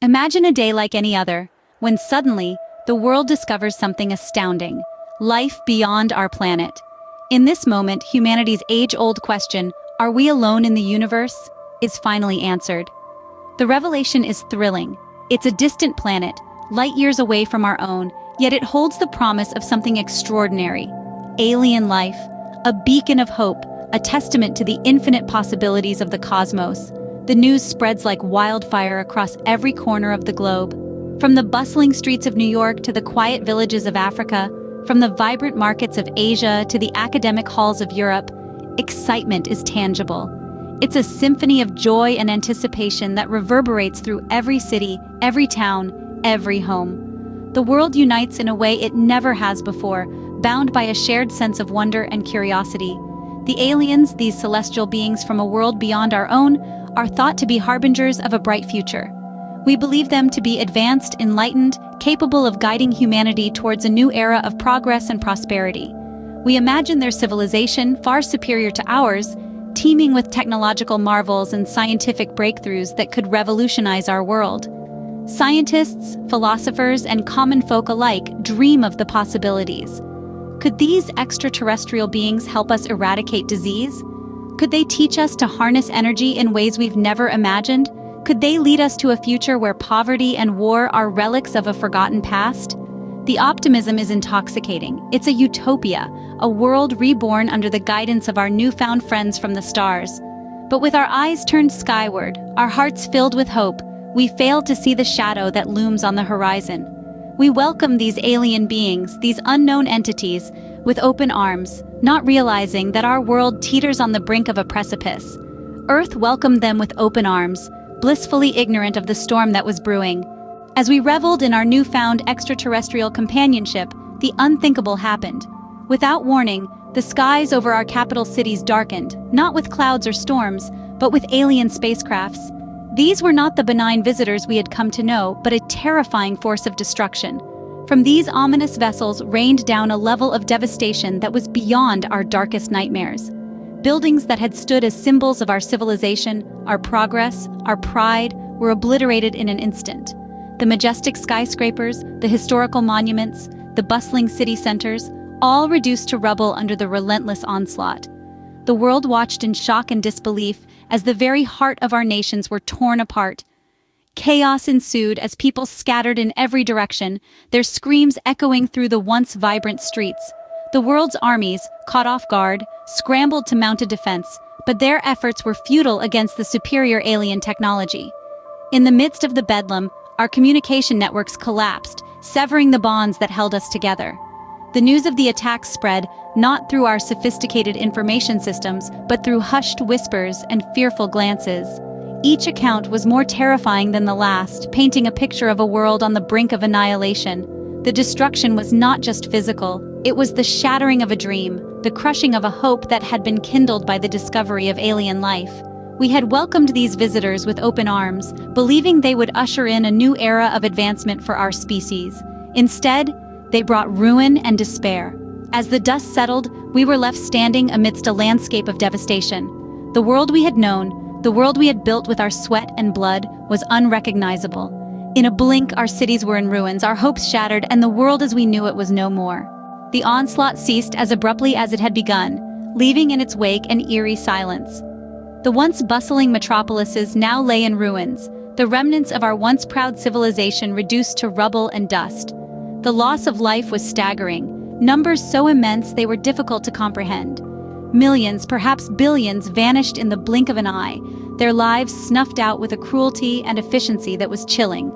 Imagine a day like any other, when suddenly, the world discovers something astounding: life beyond our planet. In this moment, humanity's age-old question, "Are we alone in the universe?" is finally answered. The revelation is thrilling. It's a distant planet, light years away from our own, yet it holds the promise of something extraordinary. Alien life, a beacon of hope, a testament to the infinite possibilities of the cosmos. The news spreads like wildfire across every corner of the globe. From the bustling streets of New York to the quiet villages of Africa, from the vibrant markets of Asia to the academic halls of Europe, excitement is tangible. It's a symphony of joy and anticipation that reverberates through every city, every town, every home. The world unites in a way it never has before, bound by a shared sense of wonder and curiosity. The aliens, these celestial beings from a world beyond our own, are thought to be harbingers of a bright future. We believe them to be advanced, enlightened, capable of guiding humanity towards a new era of progress and prosperity. We imagine their civilization, far superior to ours, teeming with technological marvels and scientific breakthroughs that could revolutionize our world. Scientists, philosophers, and common folk alike dream of the possibilities. Could these extraterrestrial beings help us eradicate disease? Could they teach us to harness energy in ways we've never imagined? Could they lead us to a future where poverty and war are relics of a forgotten past? The optimism is intoxicating. It's a utopia, a world reborn under the guidance of our newfound friends from the stars. But with our eyes turned skyward, our hearts filled with hope, we fail to see the shadow that looms on the horizon. We welcome these alien beings, these unknown entities, with open arms, not realizing that our world teeters on the brink of a precipice. Earth welcomed them with open arms, blissfully ignorant of the storm that was brewing. As we reveled in our newfound extraterrestrial companionship, the unthinkable happened. Without warning, the skies over our capital cities darkened, not with clouds or storms, but with alien spacecrafts. These were not the benign visitors we had come to know, but a terrifying force of destruction. From these ominous vessels rained down a level of devastation that was beyond our darkest nightmares. Buildings that had stood as symbols of our civilization, our progress, our pride, were obliterated in an instant. The majestic skyscrapers, the historical monuments, the bustling city centers, all reduced to rubble under the relentless onslaught. The world watched in shock and disbelief as the very heart of our nations were torn apart. Chaos ensued as people scattered in every direction, their screams echoing through the once vibrant streets. The world's armies, caught off guard, scrambled to mount a defense, but their efforts were futile against the superior alien technology. In the midst of the bedlam, our communication networks collapsed, severing the bonds that held us together. The news of the attacks spread, not through our sophisticated information systems, but through hushed whispers and fearful glances. Each account was more terrifying than the last, painting a picture of a world on the brink of annihilation. The destruction was not just physical, it was the shattering of a dream, the crushing of a hope that had been kindled by the discovery of alien life. We had welcomed these visitors with open arms, believing they would usher in a new era of advancement for our species. Instead, they brought ruin and despair. As the dust settled, we were left standing amidst a landscape of devastation. The world we had known, the world we had built with our sweat and blood, was unrecognizable. In a blink, our cities were in ruins, our hopes shattered, and the world as we knew it was no more. The onslaught ceased as abruptly as it had begun, leaving in its wake an eerie silence. The once bustling metropolises now lay in ruins, the remnants of our once proud civilization reduced to rubble and dust. The loss of life was staggering, numbers so immense they were difficult to comprehend. Millions, perhaps billions, vanished in the blink of an eye, their lives snuffed out with a cruelty and efficiency that was chilling.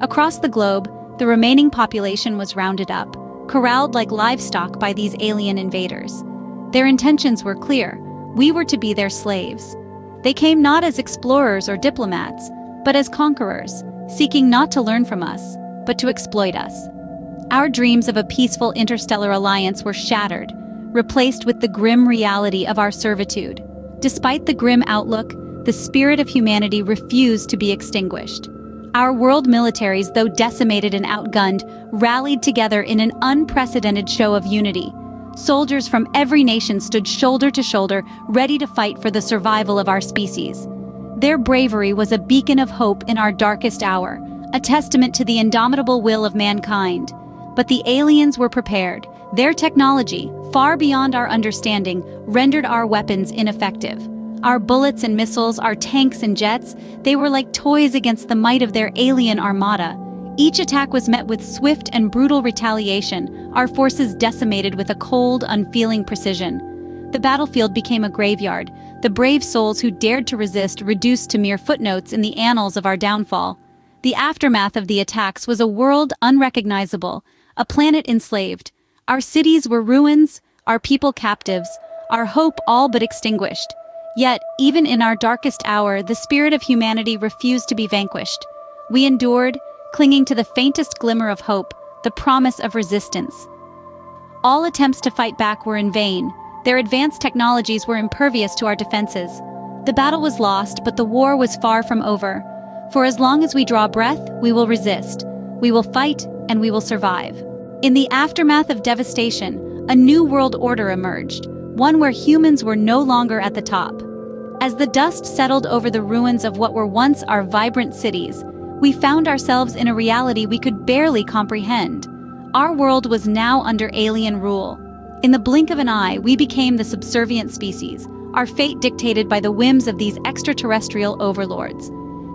Across the globe, the remaining population was rounded up, corralled like livestock by these alien invaders. Their intentions were clear: we were to be their slaves. They came not as explorers or diplomats, but as conquerors, seeking not to learn from us, but to exploit us. Our dreams of a peaceful interstellar alliance were shattered, replaced with the grim reality of our servitude. Despite the grim outlook, the spirit of humanity refused to be extinguished. Our world militaries, though decimated and outgunned, rallied together in an unprecedented show of unity. Soldiers from every nation stood shoulder to shoulder, ready to fight for the survival of our species. Their bravery was a beacon of hope in our darkest hour, a testament to the indomitable will of mankind. But the aliens were prepared. Their technology, far beyond our understanding, rendered our weapons ineffective. Our bullets and missiles, our tanks and jets, they were like toys against the might of their alien armada. Each attack was met with swift and brutal retaliation, our forces decimated with a cold, unfeeling precision. The battlefield became a graveyard, the brave souls who dared to resist reduced to mere footnotes in the annals of our downfall. The aftermath of the attacks was a world unrecognizable, a planet enslaved. Our cities were ruins, our people captives, our hope all but extinguished. Yet, even in our darkest hour, the spirit of humanity refused to be vanquished. We endured, clinging to the faintest glimmer of hope, the promise of resistance. All attempts to fight back were in vain. Their advanced technologies were impervious to our defenses. The battle was lost, but the war was far from over. For as long as we draw breath, we will resist. We will fight, and we will survive. In the aftermath of devastation, a new world order emerged, one where humans were no longer at the top. As the dust settled over the ruins of what were once our vibrant cities, we found ourselves in a reality we could barely comprehend. Our world was now under alien rule. In the blink of an eye, we became the subservient species, our fate dictated by the whims of these extraterrestrial overlords.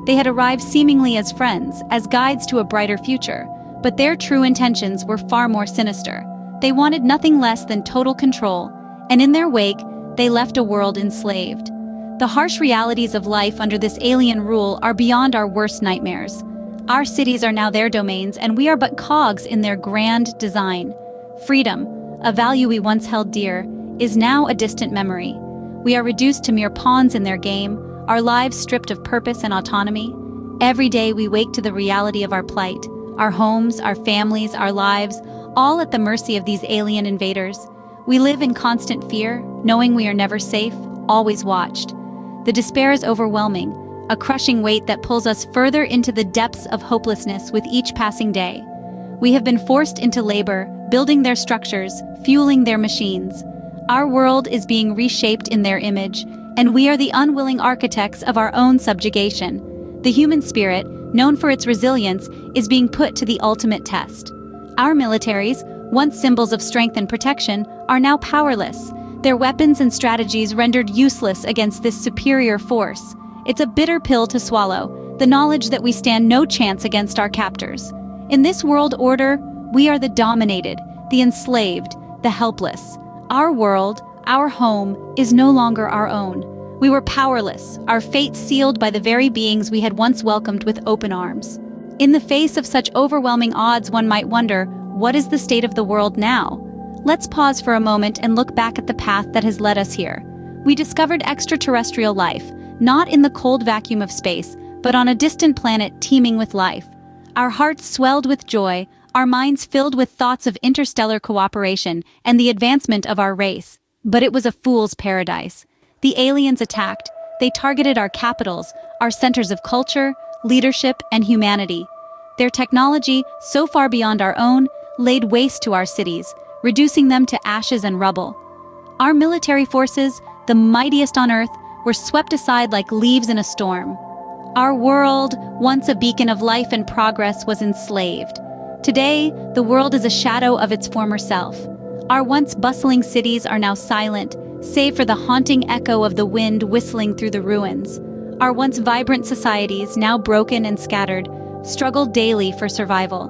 They had arrived seemingly as friends, as guides to a brighter future, but their true intentions were far more sinister. They wanted nothing less than total control, and in their wake, they left a world enslaved. The harsh realities of life under this alien rule are beyond our worst nightmares. Our cities are now their domains, and we are but cogs in their grand design. Freedom, a value we once held dear, is now a distant memory. We are reduced to mere pawns in their game, our lives stripped of purpose and autonomy. Every day we wake to the reality of our plight, our homes, our families, our lives, all at the mercy of these alien invaders. We live in constant fear, knowing we are never safe, always watched. The despair is overwhelming, a crushing weight that pulls us further into the depths of hopelessness with each passing day. We have been forced into labor, building their structures, fueling their machines. Our world is being reshaped in their image, and we are the unwilling architects of our own subjugation. The human spirit, known for its resilience, is being put to the ultimate test. Our militaries, once symbols of strength and protection, are now powerless, their weapons and strategies rendered useless against this superior force. It's a bitter pill to swallow, the knowledge that we stand no chance against our captors. In this world order, we are the dominated, the enslaved, the helpless. Our world, our home, is no longer our own. We were powerless, our fate sealed by the very beings we had once welcomed with open arms. In the face of such overwhelming odds, one might wonder, what is the state of the world now? Let's pause for a moment and look back at the path that has led us here. We discovered extraterrestrial life, not in the cold vacuum of space, but on a distant planet teeming with life. Our hearts swelled with joy, our minds filled with thoughts of interstellar cooperation and the advancement of our race. But it was a fool's paradise. The aliens attacked. They targeted our capitals, our centers of culture, leadership, and humanity. Their technology, so far beyond our own, laid waste to our cities, reducing them to ashes and rubble. Our military forces, the mightiest on Earth, were swept aside like leaves in a storm. Our world, once a beacon of life and progress, was enslaved. Today, the world is a shadow of its former self. Our once bustling cities are now silent, save for the haunting echo of the wind whistling through the ruins. Our once vibrant societies, now broken and scattered, struggle daily for survival.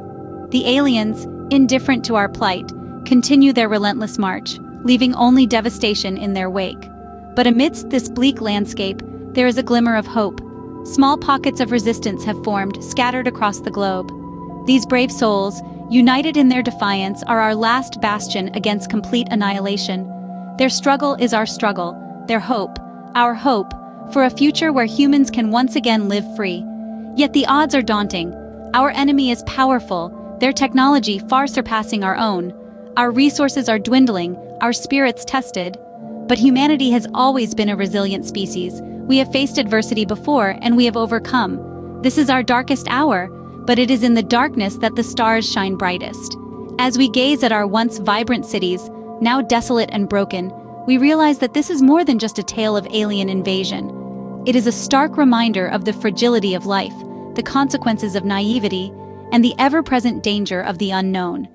The aliens, indifferent to our plight, continue their relentless march, leaving only devastation in their wake. But amidst this bleak landscape, there is a glimmer of hope. Small pockets of resistance have formed, scattered across the globe. These brave souls, united in their defiance, are our last bastion against complete annihilation. Their struggle is our struggle, their hope, our hope, for a future where humans can once again live free. Yet the odds are daunting. Our enemy is powerful, their technology far surpassing our own. Our resources are dwindling, our spirits tested. But humanity has always been a resilient species. We have faced adversity before, and we have overcome. This is our darkest hour, but it is in the darkness that the stars shine brightest. As we gaze at our once vibrant cities, now desolate and broken, we realize that this is more than just a tale of alien invasion. It is a stark reminder of the fragility of life, the consequences of naivety, and the ever-present danger of the unknown.